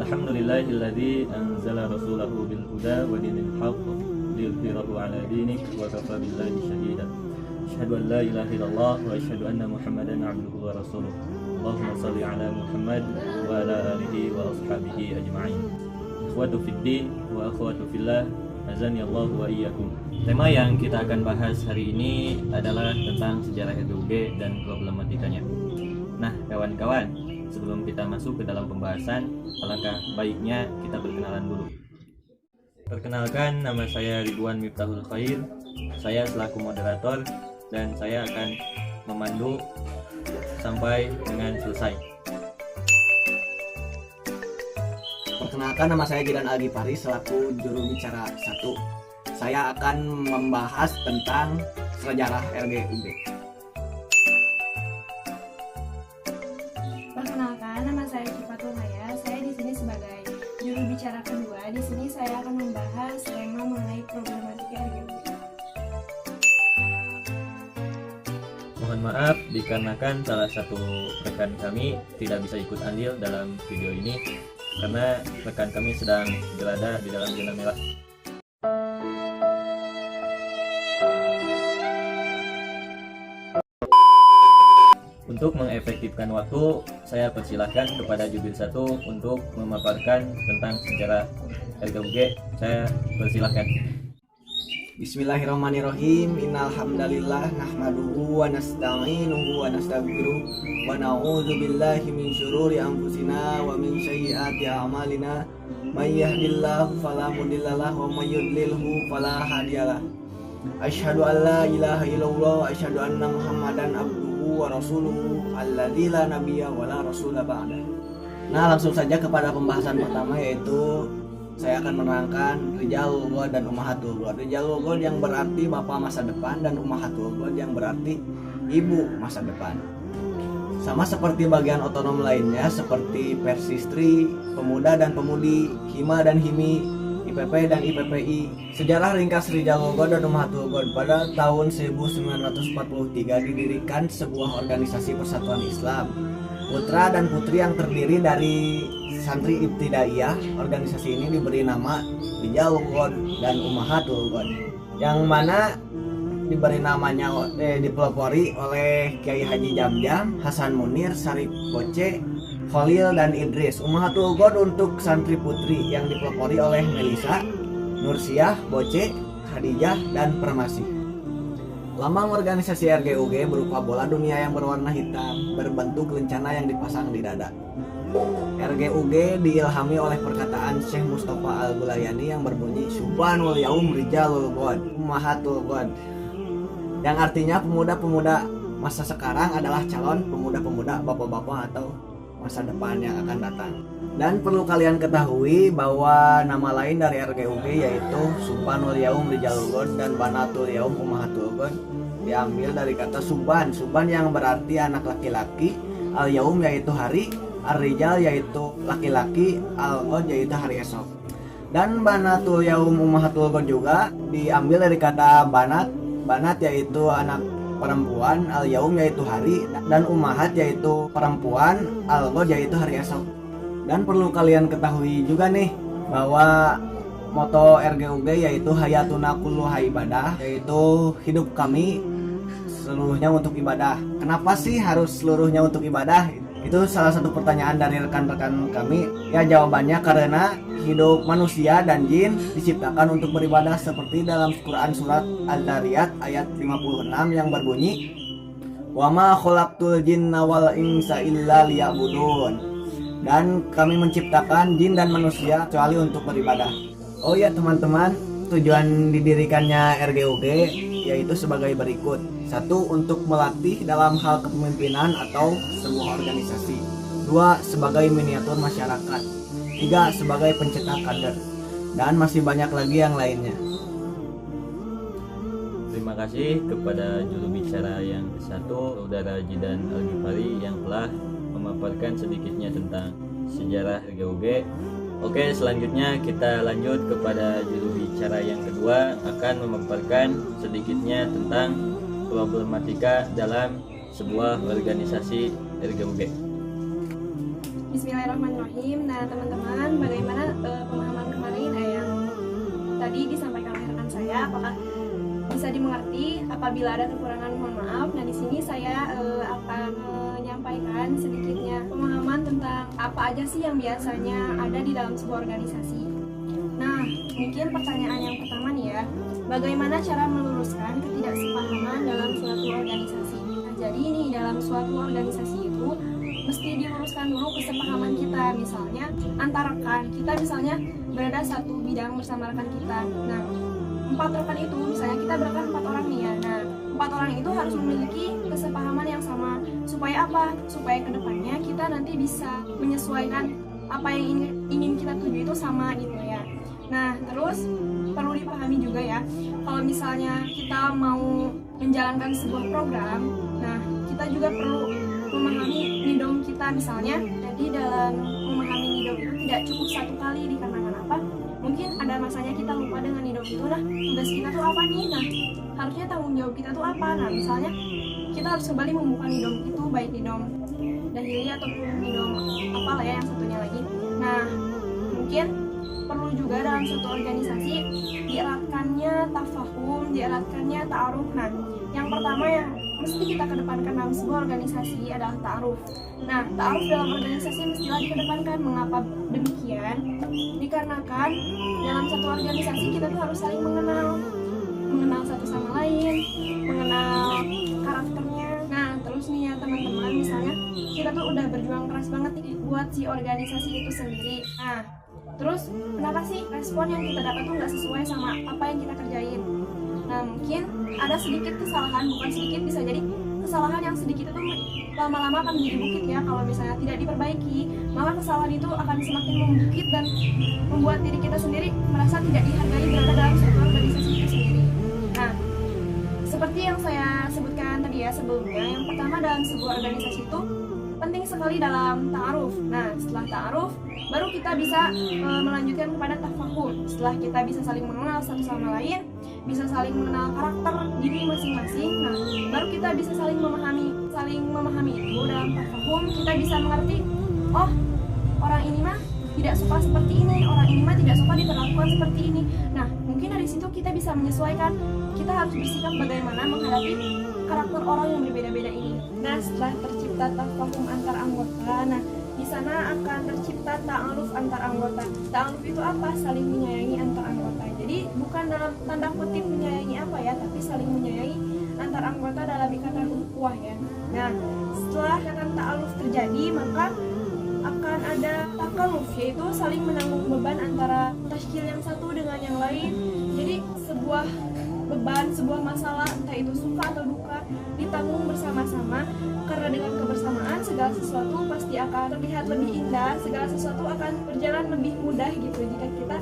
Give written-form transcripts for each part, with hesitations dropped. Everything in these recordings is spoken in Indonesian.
Alhamdulillahilladzi anzala rasulahu bil huda wa dinil haqq liyudhhirahu 'ala dinih wa kafa billahi shahida. Asyhadu an la ilaha illallah wa asyhadu anna Muhammadan 'abduhu wa rasuluh. Allahumma shalli 'ala Muhammad wa 'ala alihi wa ashabihi ajma'in. Ikhwatu fid din wa akhwatu fillah, azani Allah wa iyyakum. Tema yang kita akan bahas hari ini adalah tentang sejarah RGUG dan problematikanya. Nah, kawan-kawan, sebelum kita masuk ke dalam pembahasan, alangkah baiknya kita berkenalan dulu. Perkenalkan, nama saya Ridwan Miftahul Khair. Saya selaku moderator dan saya akan memandu sampai dengan selesai. Perkenalkan, nama saya Jidan Algifari selaku juru bicara 1. Saya akan membahas tentang sejarah RGUG. Perkenalkan, nama saya Cifatul Maya. Saya di sini sebagai juru bicara kedua. Di sini saya akan membahas tema mengenai problematika RGUG. Mohon maaf dikarenakan salah satu rekan kami tidak bisa ikut andil dalam video ini karena rekan kami sedang berada di dalam zona merah. Untuk mengefektifkan waktu, saya persilahkan kepada jubir 1 untuk memaparkan tentang sejarah RGUG. Saya persilahkan. Bismillahirrahmanirrahim. Innal hamdalillah nahmaduhu wa nasta'inuhu wa nastaghfiruh wa na'udzu billahi min syururi anfusina wa min sayyiati a'malina. May yahdihillahu fala mudhillalah wa may yudlilhu fala hadiyalah. Asyhadu an la ilaha illallah wa asyhadu anna Muhammadan abduhu wa rasuluhu alladzi la nabiyya wa la rasula ba'da. Nah, langsung saja kepada pembahasan pertama, yaitu saya akan menerangkan Rijalul God dan Ummahatul God. Rijalul God yang berarti bapak masa depan dan Ummahatul God yang berarti ibu masa depan. Sama seperti bagian otonom lainnya seperti Persistri, Pemuda dan Pemudi, Hima dan Himi, IPP dan IPPI. Sejarah ringkas Rijalul God dan Ummahatul God. Pada tahun 1943 didirikan sebuah organisasi persatuan Islam, putra dan putri yang terdiri dari santri ibtidaiyah. Organisasi ini diberi nama Rijalul God dan Ummahatul God, yang mana diberi namanya dipelopori oleh Kiai Haji Jamjam, Hasan Munir, Sarip Boce, Khalil dan Idris. Ummahatul God untuk santri putri yang dipelopori oleh Melisa, Nursiah, Boce, Khadijah dan Permasi. Lambang organisasi RGUG berupa bola dunia yang berwarna hitam berbentuk lencana yang dipasang di dada. RGUG diilhami oleh perkataan Syekh Mustafa Al-Bulayani yang berbunyi Subhanul Yaum Rijalul God Ummahatul God, yang artinya pemuda-pemuda masa sekarang adalah calon pemuda-pemuda bapak-bapak atau masa depan yang akan datang. Dan perlu kalian ketahui bahwa nama lain dari RGUG yaitu Subhanul Yaum Rijalul God dan Banatul Yaum Ummahatul God diambil dari kata Subhan. Subhan yang berarti anak laki-laki, Al-Yaum yaitu hari, Ar-Rijal yaitu laki-laki, Al-God yaitu hari esok. Dan Banatul Yaum Ummahatul God juga diambil dari kata Banat. Banat yaitu anak perempuan, Al-Yaum yaitu hari, dan Ummahat yaitu perempuan, Al-God yaitu hari esok. Dan perlu kalian ketahui juga nih bahwa moto RGUG yaitu Hayatuna kulluha ibadah, yaitu hidup kami seluruhnya untuk ibadah. Kenapa sih harus seluruhnya untuk ibadah? Itu salah satu pertanyaan dari rekan-rekan kami. Ya, jawabannya karena hidup manusia dan jin diciptakan untuk beribadah, seperti dalam Quran surat Al-Dariyat ayat 56 yang berbunyi wa ma khalaqtul jinna wal insa illa liya'budun. Dan kami menciptakan jin dan manusia kecuali untuk beribadah. Oh ya teman-teman, tujuan didirikannya RGUG yaitu sebagai berikut. 1. Untuk melatih dalam hal kepemimpinan atau sebuah organisasi. 2. Sebagai miniatur masyarakat. 3. Sebagai pencetak kader. Dan masih banyak lagi yang lainnya. Terima kasih kepada juru bicara yang satu, Saudara Jidan Algifari, yang telah memaparkan sedikitnya tentang sejarah RGUG. Oke, selanjutnya kita lanjut kepada juru bicara yang kedua, akan memaparkan sedikitnya tentang problematika dalam sebuah organisasi RGUG. Bismillahirrahmanirrahim. Nah teman-teman, bagaimana pemahaman kemarin yang tadi disampaikan oleh rekan saya? Apakah bisa dimengerti? Apabila ada kekurangan, mohon maaf. Nah di sini saya akan menyampaikan sedikitnya pemahaman tentang apa aja sih yang biasanya ada di dalam sebuah organisasi. Nah mungkin pertanyaan yang pertama nih ya, bagaimana cara meluruskan ketidaksepahaman dalam suatu organisasi? Nah jadi ini dalam suatu organisasi itu mesti diluruskan dulu kesepahaman kita. Misalnya antara rekan kita, misalnya berada satu bidang bersama rekan kita. Nah 4 rekan itu, misalnya kita berrekan 4 orang nih ya. Nah 4 orang itu harus memiliki kesepahaman yang sama. Supaya apa? Supaya kedepannya kita nanti bisa menyesuaikan apa yang ingin kita tuju itu sama gitu ya. Nah terus perlu dipahami juga ya, kalau misalnya kita mau menjalankan sebuah program, nah kita juga perlu memahami nidom kita misalnya. Jadi dalam memahami nidom itu tidak cukup satu kali, dikarenakan apa? Mungkin ada masanya kita lupa dengan nidom itu. Nah tugas kita tuh apa nih? Nah harusnya tanggung jawab kita tuh apa? Nah misalnya kita harus kembali membuka nidom itu, baik nidom dahili ataupun nidom apalah ya yang satunya lagi. Nah mungkin perlu juga dalam suatu organisasi dieratkannya tafahum, dieratkannya ta'aruf. Nah yang pertama yang mesti kita kedepankan dalam sebuah organisasi adalah ta'aruf. Nah, ta'aruf dalam organisasi mestilah dikedepankan. Mengapa demikian? Dikarenakan dalam satu organisasi kita tuh harus saling mengenal satu sama lain, mengenal karakternya. Nah, terus nih ya teman-teman, misalnya kita tuh udah berjuang keras banget nih buat si organisasi itu sendiri. Nah, terus kenapa sih respon yang kita dapat tuh nggak sesuai sama apa yang kita kerjain? Nah mungkin ada sedikit kesalahan, bukan sedikit, bisa jadi kesalahan yang sedikit itu lama-lama akan menjadi bukit ya. Kalau misalnya tidak diperbaiki, maka kesalahan itu akan semakin membukit dan membuat diri kita sendiri merasa tidak dihargai berada dalam suatu organisasi itu sendiri. Nah seperti yang saya sebutkan tadi ya sebelumnya, yang pertama dalam sebuah organisasi itu penting sekali dalam ta'aruf. Nah setelah ta'aruf baru kita bisa melanjutkan kepada tafahum. Setelah kita bisa saling mengenal satu sama lain, bisa saling mengenal karakter diri masing-masing, nah baru kita bisa saling memahami itu dalam tafahum. Kita bisa mengerti, oh orang ini mah tidak suka seperti ini, orang ini mah tidak suka diperlakukan seperti ini. Nah mungkin dari situ kita bisa menyesuaikan, kita harus bersikap bagaimana menghadapi karakter orang yang berbeda-beda ini. Nah setelah tercipta tafahum antar anggota, nah di sana akan tercipta ta'aruf antar anggota. Ta'aruf itu apa? Saling menyayangi antar anggota. Jadi bukan dalam tanda kutip menyayangi apa ya, tapi saling menyayangi antar anggota dalam ikatan ukhuwah ya. Nah setelah ikatan ta'aruf terjadi, maka akan ada takaluf, yaitu saling menanggung beban antara tashkil yang satu dengan yang lain. Jadi sebuah beban, sebuah masalah, entah itu suka atau duka, ditanggung bersama-sama. Karena dengan kebersamaan segala sesuatu pasti akan terlihat lebih indah, segala sesuatu akan berjalan lebih mudah gitu jika kita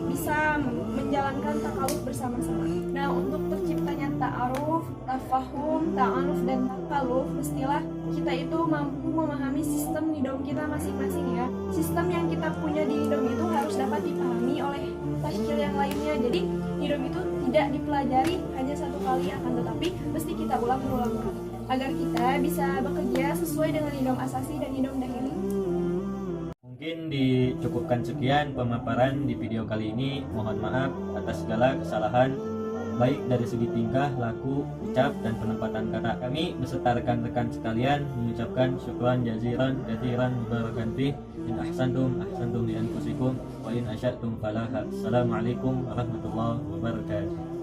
bisa menjalankan takaluf bersama-sama. Nah untuk terciptanya ta'aruf, tafahum, ta'aruf, dan takaluf, mestilah kita itu mampu memahami sistem nidom kita masing-masing ya. Sistem yang kita punya di nidom itu harus dapat dipahami oleh tashkil yang lainnya. Jadi nidom itu tidak dipelajari hanya satu kali, akan tetapi mesti kita ulang berulang kali agar kita bisa bekerja sesuai dengan nidom asasi dan nidom dahili. Mungkin dicukupkan sekian pemaparan di video kali ini. Mohon maaf atas segala kesalahan, baik dari segi tingkah, laku, ucap, dan penempatan kata. Kami beserta rekan-rekan sekalian mengucapkan syukran jaziran kathiran mubarakan fih. In ahsantum ahsantum li anfusikum wa in asyatum falaha. Assalamualaikum warahmatullahi wabarakatuh.